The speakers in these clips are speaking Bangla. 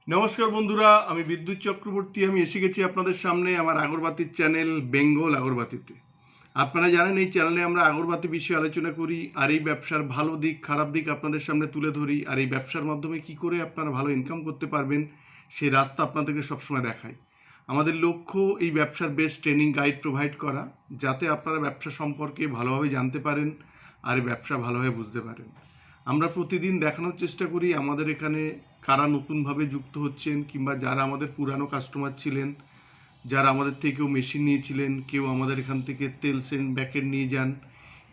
নমস্কার বন্ধুরা, আমি বিদ্যুৎ চক্রবর্তী। আমি এসে গেছি আপনাদের সামনে আমার আগরবাতির চ্যানেল বেঙ্গল আগরবাতিতে। আপনারা জানেন এই চ্যানেলে আমরা আগরবাতি বিষয়ে আলোচনা করি, আর এই ব্যবসার ভালো দিক খারাপ দিক আপনাদের সামনে তুলে ধরি, আর এই ব্যবসার মাধ্যমে কি করে আপনারা ভালো ইনকাম করতে পারবেন সেই রাস্তা আপনাদেরকে সবসময় দেখাই। আমাদের লক্ষ্য এই ব্যবসার বেস্ট ট্রেনিং গাইড প্রোভাইড করা, যাতে আপনারা ব্যবসা সম্পর্কে ভালোভাবে জানতে পারেন আর এই ব্যবসা ভালোভাবে বুঝতে পারেন। আমরা প্রতিদিন দেখানোর চেষ্টা করি আমাদের এখানে কারা নতুনভাবে যুক্ত হচ্ছেন, কিংবা যারা আমাদের পুরানো কাস্টমার ছিলেন, যারা আমাদের থেকেও মেশিন নিয়েছিলেন, কেউ আমাদের এখান থেকে তেল সেন্ট ব্যাকেট নিয়ে যান,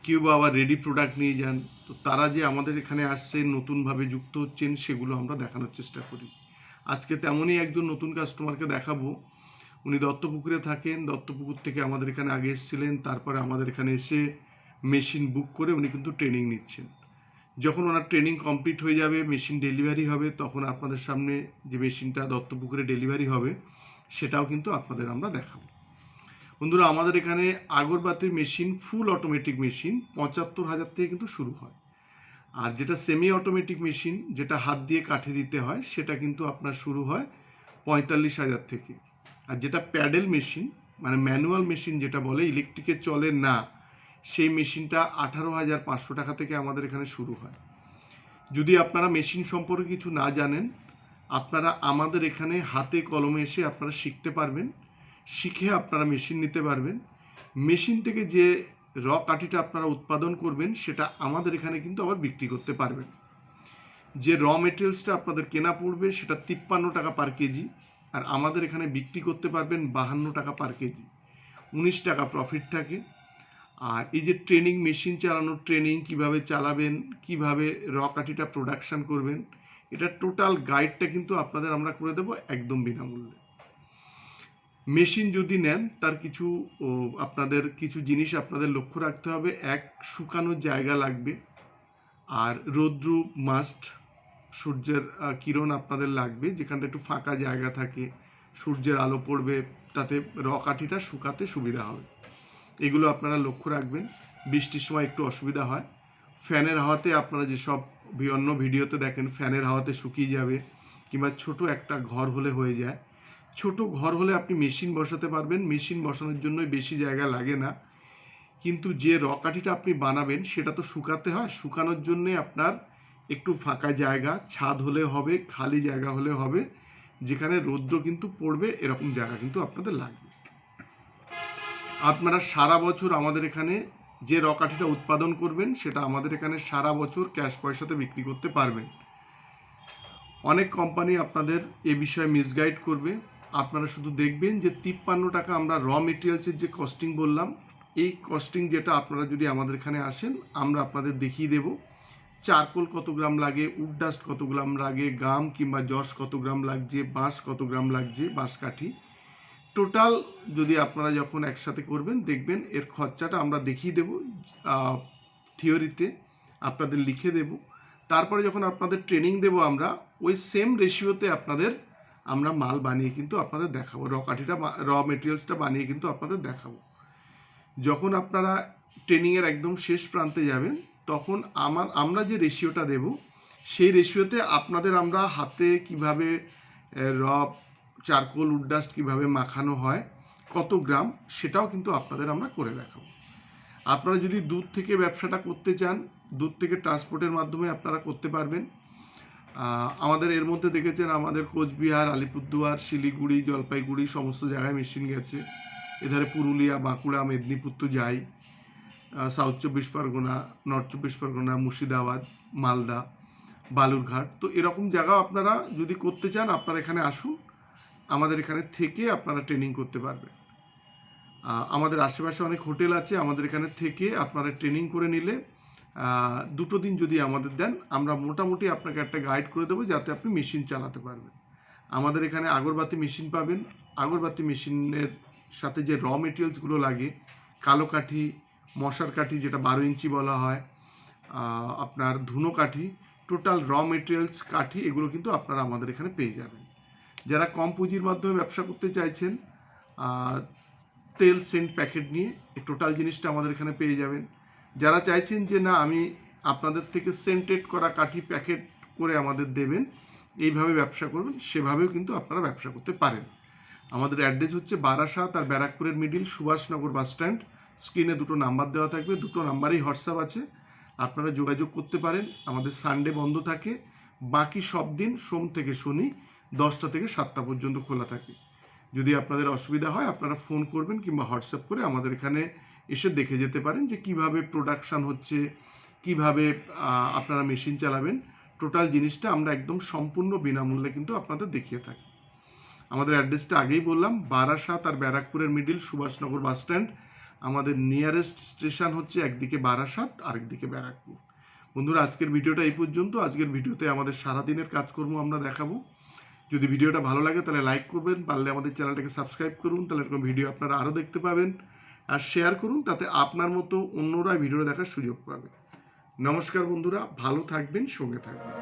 কেউ বা আবার রেডি প্রোডাক্ট নিয়ে যান। তো তারা যে আমাদের এখানে আসছেন নতুনভাবে যুক্ত হচ্ছেন সেগুলো আমরা দেখানোর চেষ্টা করি। আজকে তেমনই একজন নতুন কাস্টমারকে দেখাবো। উনি দত্তপুকুরে থাকেন, দত্তপুকুর থেকে আমাদের এখানে আগে এসেছিলেন, তারপরে আমাদের এখানে এসে মেশিন বুক করে উনি কিন্তু ট্রেনিং নিচ্ছেন। যখন ওনার ট্রেনিং কমপ্লিট হয়ে যাবে, মেশিন ডেলিভারি হবে, তখন আপনাদের সামনে যে মেশিনটা দত্তপুকুরে ডেলিভারি হবে সেটাও কিন্তু আপনাদের আমরা দেখাবো। বন্ধুরা, আমাদের এখানে আগরবাতির মেশিন ফুল অটোমেটিক মেশিন ৭৫,০০০ থেকে কিন্তু শুরু হয়। আর যেটা সেমি অটোমেটিক মেশিন, যেটা হাত দিয়ে কাঠে দিতে হয়, সেটা কিন্তু আপনার শুরু হয় ৪৫,০০০ থেকে। আর যেটা প্যাডেল মেশিন, মানে ম্যানুয়াল মেশিন যেটা বলে, ইলেকট্রিকে চলে না, সেই মেশিনটা ১৮,৫০০ টাকা থেকে আমাদের এখানে শুরু হয়। যদি আপনারা মেশিন সম্পর্কে কিছু না জানেন, আপনারা আমাদের এখানে হাতে কলমে এসে আপনারা শিখতে পারবেন, শিখে আপনারা মেশিন নিতে পারবেন। মেশিন থেকে যে কাঠিটা আপনারা উৎপাদন করবেন সেটা আমাদের এখানে কিন্তু আবার বিক্রি করতে পারবেন। যে মেটেরিয়ালসটা আপনাদের কেনা পড়বে সেটা ৫৩ টাকা পার কেজি, আর আমাদের এখানে বিক্রি করতে পারবেন ৫২ টাকা পার কেজি। ১৯ টাকা প্রফিট থাকে। আর এই যে ট্রেনিং, মেশিন চালানোর ট্রেনিং, কিভাবে চালাবেন, কিভাবে কাঠিটা প্রোডাকশন করবেন, এটা টোটাল গাইডটা কিন্তু আপনাদের আমরা করে দেবো একদম বিনামূল্যে। মেশিন যদি নেন তার কিছু আপনাদের কিছু জিনিস আপনাদের লক্ষ্য রাখতে হবে। এক, শুকানোর জায়গা লাগবে, আর রৌদ্র মাস্ট, সূর্যের কিরণ আপনাদের লাগবে, যেখানটা একটু ফাঁকা জায়গা থাকে, সূর্যের আলো পড়বে, তাতে কাঠিটা শুকাতে সুবিধা হবে। এগুলো আপনারা লক্ষ্য রাখবেন। বৃষ্টির সময় একটু অসুবিধা হয়। ফ্যানের হাওয়াতে আপনারা যেসব অন্য ভিডিওতে দেখেন ফ্যানের হাওয়াতে শুকিয়ে যাবে, কিংবা ছোট একটা ঘর হলে হয়ে যায়। ছোট ঘর হলে আপনি মেশিন বসাতে পারবেন, মেশিন বসানোর জন্য বেশি জায়গা লাগে না। কিন্তু যে কাঠিটা আপনি বানাবেন সেটা তো শুকাতে হয়, শুকানোর জন্যে আপনার একটু ফাঁকা জায়গা, ছাদ হলে হবে, খালি জায়গা হলে হবে, যেখানে রৌদ্র কিন্তু পড়বে, এরকম জায়গা কিন্তু আপনাদের লাগবে। আপনারা সারা বছর আমাদের এখানে যে কাঠিটা উৎপাদন করবেন সেটা আমাদের এখানে সারা বছর ক্যাশ পয়সাতে বিক্রি করতে পারবেন। অনেক কোম্পানি আপনাদের এ বিষয়ে মিসগাইড করবে। আপনারা শুধু দেখবেন যে ৫৩ টাকা আমরা মেটেরিয়ালসের যে কস্টিং বললাম, এই কস্টিং যেটা আপনারা যদি আমাদের এখানে আসেন আমরা আপনাদের দেখিয়ে দেব চারকোল কত গ্রাম লাগে, উড ডাস্ট কত গ্রাম লাগে, গাম কিংবা যশ কত গ্রাম লাগছে, বাঁশ কত গ্রাম লাগছে, বাঁশ কাঠি টোটাল যদি আপনারা যখন একসাথে করবেন দেখবেন এর খরচাটা আমরা দেখিয়ে দেব, থিওরিতে আপনাদের লিখে দেব। তারপরে যখন আপনাদের ট্রেনিং দেব আমরা ওই সেম রেশিওতে আপনাদের আমরা মাল বানিয়ে কিন্তু আপনাদের দেখাবো, কাঠিটা মেটেরিয়ালসটা বানিয়ে কিন্তু আপনাদের দেখাবো। যখন আপনারা ট্রেনিংয়ের একদম শেষ প্রান্তে যাবেন তখন আমরা যে রেশিওটা দেব সেই রেশিওতে আপনাদের আমরা হাতে কিভাবে চারকোল উড ডাস্ট কীভাবে মাখানো হয়, কত গ্রাম, সেটাও কিন্তু আপনাদের আমরা করে দেখাবো। আপনারা যদি দূর থেকে ব্যবসাটা করতে চান, দূর থেকে ট্রান্সপোর্টের মাধ্যমে আপনারা করতে পারবেন। আমাদের এর মধ্যে দেখেছেন আমাদের কোচবিহার, আলিপুরদুয়ার, শিলিগুড়ি, জলপাইগুড়ি সমস্ত জায়গায় মেশিন গেছে। এধারে পুরুলিয়া, বাঁকুড়া, মেদিনীপুর তো যাই, সাউথ ২৪ পরগনা, নর্থ ২৪ পরগনা, মুর্শিদাবাদ, মালদা, বালুরঘাট, তো এরকম জায়গাও আপনারা যদি করতে চান আপনারা এখানে আসুন, আমাদের এখানে থেকে আপনারা ট্রেনিং করতে পারবেন। আমাদের আশেপাশে অনেক হোটেল আছে, আমাদের এখানে থেকে আপনারা ট্রেনিং করে নিলে ২ দিন যদি আমাদের দেন আমরা মোটামুটি আপনাকে একটা গাইড করে দেবো যাতে আপনি মেশিন চালাতে পারবেন। আমাদের এখানে আগরবাতি মেশিন পাবেন। আগরবাতি মেশিনের সাথে যে মেটেরিয়ালসগুলো লাগে, কালো কাঠি, মশার কাঠি যেটা ১২ ইঞ্চি বলা হয়, আপনার ধুনো কাঠি, টোটাল মেটেরিয়ালস কাঠি, এগুলো কিন্তু আপনারা আমাদের এখানে পেয়ে যাবেন। যারা কম পুঁজির মাধ্যমে ব্যবসা করতে চাইছেন, তেল সেন্ট প্যাকেট নিয়ে এই টোটাল জিনিসটা আমাদের এখানে পেয়ে যাবেন। যারা চাইছেন যে না আমি আপনাদের থেকে সেন্টেড করা কাঠি প্যাকেট করে আমাদের দেবেন, এইভাবে ব্যবসা করবেন সেভাবেও কিন্তু আপনারা ব্যবসা করতে পারেন। আমাদের অ্যাড্রেস হচ্ছে বারাসাত আর ব্যারাকপুরের মিডিল সুভাষনগর বাস স্ট্যান্ড। স্ক্রিনে দুটো নাম্বার দেওয়া থাকবে, দুটো নাম্বারেই হোয়াটসঅ্যাপ আছে, আপনারা যোগাযোগ করতে পারেন। আমাদের সানডে বন্ধ থাকে, বাকি সব দিন সোম থেকে শনি 10টা থেকে 7টা পর্যন্ত খোলা থাকে। যদি আপনাদের অসুবিধা হয় আপনারা ফোন করবেন কিংবা হোয়াটসঅ্যাপ করে আমাদের এখানে এসে দেখে যেতে পারেন যে কিভাবে প্রোডাকশান হচ্ছে, কিভাবে আপনারা মেশিন চালাবেন। টোটাল জিনিসটা আমরা একদম সম্পূর্ণ বিনামূল্যে কিন্তু আপনাদের দেখিয়ে থাকি। আমাদের অ্যাড্রেসটা আগেই বললাম, বারাসাত আর ব্যারাকপুরের মিডিল সুভাষনগর বাস স্ট্যান্ড। আমাদের নিয়ারেস্ট স্টেশন হচ্ছে একদিকে বারাসাত আরেকদিকে ব্যারাকপুর। বন্ধুরা, আজকের ভিডিওটা এই পর্যন্ত। আজকের ভিডিওতে আমাদের সারাদিনের কাজকর্ম আমরা দেখাবো। যদি ভিডিওটা ভালো লাগে তাহলে লাইক করবেন, পারলে আমাদের চ্যানেলটাকে সাবস্ক্রাইব করুন, তাহলে এরকম ভিডিও আপনারা আরও দেখতে পাবেন। আর শেয়ার করুন, তাতে আপনার মতো অন্যরা ভিডিও দেখার সুযোগ পাবে। নমস্কার বন্ধুরা, ভালো থাকবেন, সঙ্গে থাকবেন।